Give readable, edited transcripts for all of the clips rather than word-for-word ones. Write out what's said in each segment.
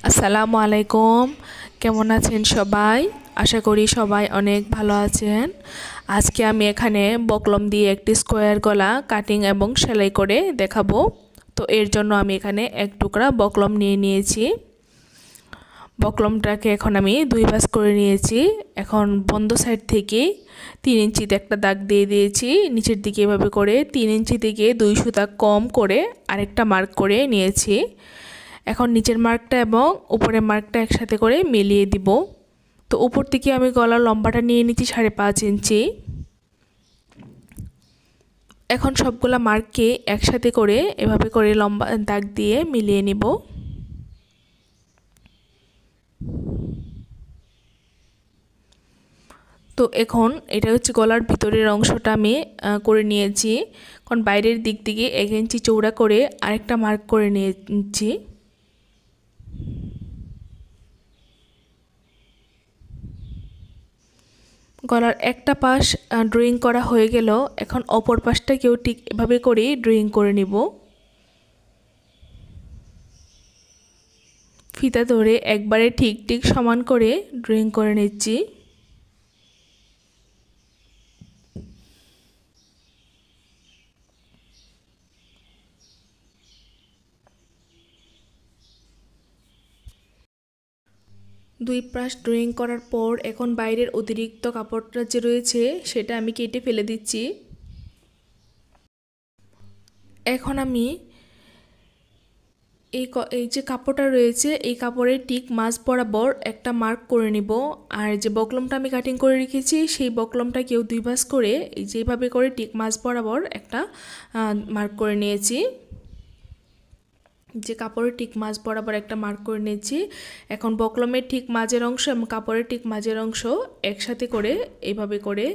আসসালামু আলাইকুম। কেমন আছেন সবাই? আশা করি সবাই অনেক ভালো আছেন। আজকে আমি এখানে বকলম দিয়ে একটি স্কোয়ার গলা কাটিং এবং সেলাই করে দেখাবো। তো এর জন্য আমি এখানে এক টুকরা বকলম নিয়ে নিয়েছি। বকলমটাকে এখন আমি 2 ভাঁজ করে নিয়েছি। এখন বন্ধ সাইড থেকে 3 ইঞ্চিতে একটা দাগ দিয়ে দিয়েছি। নিচের দিকে এভাবে করে 3 ইঞ্চি থেকে 2 সুতা কম করে আরেকটা মার্ক করে নিয়েছি। এখন নিচের মার্কটা এবং উপরের মার্কটা একসাথে করে মিলিয়ে দিব। তো উপর থেকে আমি গলার লম্বাটা নিয়ে নিচ্ছি 5.5 ইঞ্চি। এখন সবগুলা মার্ককে একসাথে করে এভাবে করে লম্বা দাগ দিয়ে মিলিয়ে নিব। তো এখন এটা হচ্ছে গলার ভিতরের অংশটা আমি করে নিয়েছি। এখন বাইরের দিক থেকে 1 ইঞ্চি চৌড়া করে আরেকটা মার্ক করে নিয়েছি। গলার একটা পাশ ড্রয়িং করা হয়ে গেল। এখন অপর পাশটাকেও ঠিক এভাবে করেই ড্রয়িং করে নিব। ফিতা ধরে একবারে ঠিক ঠিক সমান করে ড্রয়িং করে নিচ্ছি। দুই পাশ ড্রয়িং করার পর এখন বাইরের অতিরিক্ত কাপড়টা যে রয়েছে সেটা আমি কেটে ফেলে দিচ্ছি। এখন আমি এই যে কাপড়টা রয়েছে এই কাপড়ের ঠিক মাঝ বরাবর একটা মার্ক করে নিব। আর যে বকলমটা আমি কাটিং করে রেখেছি সেই বকলমটাকেও 2 ভাঁজ করে এই যেভাবে করে ঠিক মাঝ বরাবর একটা মার্ক করে নিয়েছি। যে কাপড়ের ঠিক মাঝ বরাবর একটা মার্ক করে নিয়েছি। এখন বকলমের ঠিক মাঝের অংশ এবং কাপড়ের ঠিক মাঝের অংশ একসাথে করে এইভাবে করে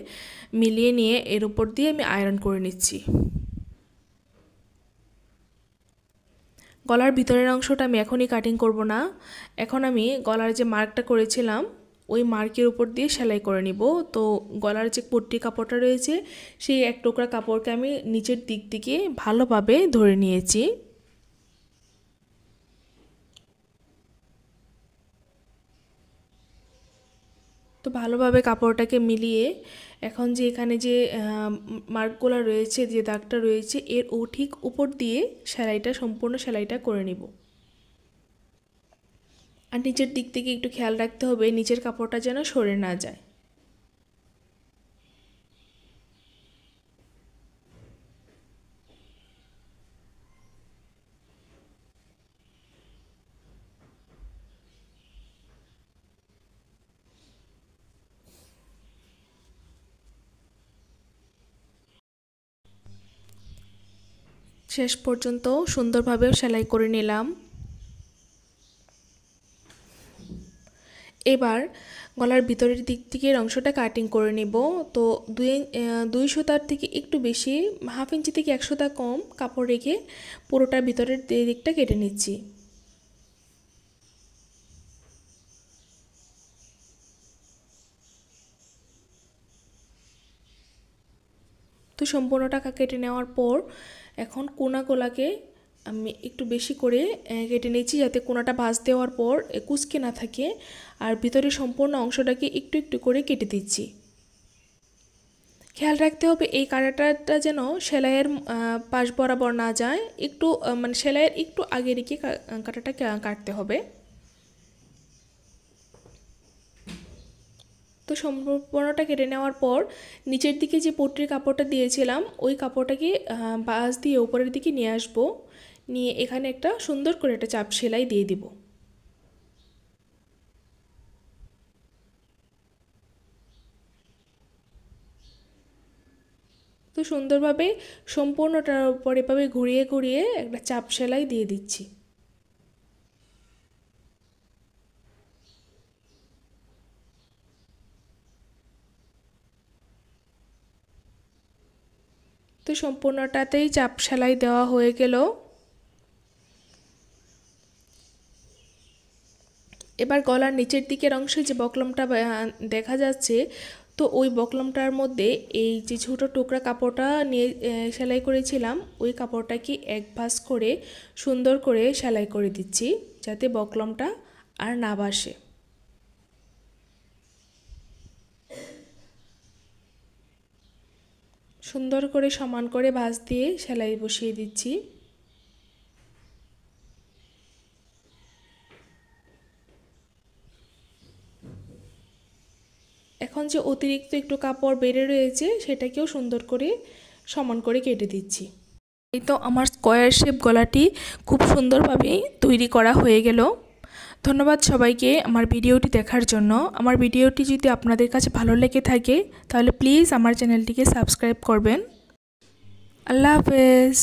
মিলিয়ে নিয়ে এর উপর দিয়ে আমি আয়রন করে নিচ্ছি। গলার ভিতরের অংশটা আমি এখনই কাটিং করব না। এখন আমি গলার যে মার্কটা করেছিলাম ওই মার্কের উপর দিয়ে সেলাই করে নিব। তো গলার যে পট্টি কাপড়টা রয়েছে সেই এক টুকরা কাপড়কে আমি নিচের দিক থেকে ভালোভাবে ধরে নিয়েছি। তো ভালোভাবে কাপড়টাকে মিলিয়ে এখন যে এখানে যে মার্কগুলো রয়েছে যে দাগটা রয়েছে এর ঠিক উপর দিয়ে সেলাইটা সম্পূর্ণ সেলাইটা করে নিব। আর নিচের দিক থেকে একটু খেয়াল রাখতে হবে নিচের কাপড়টা যেন সরে না যায়। শেষ পর্যন্ত সুন্দরভাবে সেলাই করে নিলাম। এবার গলার ভিতরের দিক থেকে অংশটা কাটিং করে নেব। তো দুই সুতার থেকে একটু বেশি 1/2 ইঞ্চি থেকে 1 সুতা কম কাপড় রেখে পুরোটার ভিতরের দিকটা কেটে নিচ্ছি। তো সম্পূর্ণটা কেটে নেওয়ার পর এখন কোনাগুলোকে আমি একটু বেশি করে কেটে নিচ্ছি যাতে কোনাটা ভাঁজ দেওয়ার পর কুঁচকে না থাকে। আর ভিতরে সম্পূর্ণ অংশটাকে একটু একটু করে কেটে দিচ্ছি। খেয়াল রাখতে হবে এই কাটাটা যেন সেলাইয়ের পাশ বরাবর না যায়, একটু মানে সেলাইয়ের একটু আগে রেখে কাটাটা কাটতে হবে। তো সম্পূর্ণটা কেটে নেওয়ার পর নিচের দিকে যে পট্টির কাপড়টা দিয়েছিলাম ওই কাপড়টাকে বাঁশ দিয়ে উপরের দিকে নিয়ে আসব। নিয়ে এখানে একটা সুন্দর করে একটা চাপ সেলাই দিয়ে দিব। তো সুন্দরভাবে সম্পূর্ণটার উপর এভাবে ঘুরিয়ে ঘুরিয়ে একটা চাপ সেলাই দিয়ে দিচ্ছি। তো সম্পূর্ণটাতেই চাপ সেলাই দেওয়া হয়ে গেল। এবার গলার নিচের দিকের অংশে যে বকলমটা দেখা যাচ্ছে তো ওই বকলমটার মধ্যে এই যে ছোটো টুকরা কাপড়টা নিয়ে সেলাই করেছিলাম ওই কাপড়টাকে এক ভাঁজ করে সুন্দর করে সেলাই করে দিচ্ছি যাতে বকলমটা আর না বাসে। সুন্দর করে সমান করে ভাঁজ দিয়ে সেলাই বসিয়ে দিচ্ছি। এখন যে অতিরিক্ত একটু কাপড় বেড়ে রয়েছে সেটাকেও সুন্দর করে সমান করে কেটে দিচ্ছি। এই তো আমার স্কোয়ার শেপ গলাটি খুব সুন্দরভাবে তৈরি করা হয়ে গেল। ধন্যবাদ সবাইকে আমার ভিডিওটি দেখার জন্য। আমার ভিডিওটি যদি আপনাদের কাছে ভালো লেগে থাকে তাহলে প্লিজ আমার চ্যানেলটিকে সাবস্ক্রাইব করবেন। আল্লাহ হাফেজ।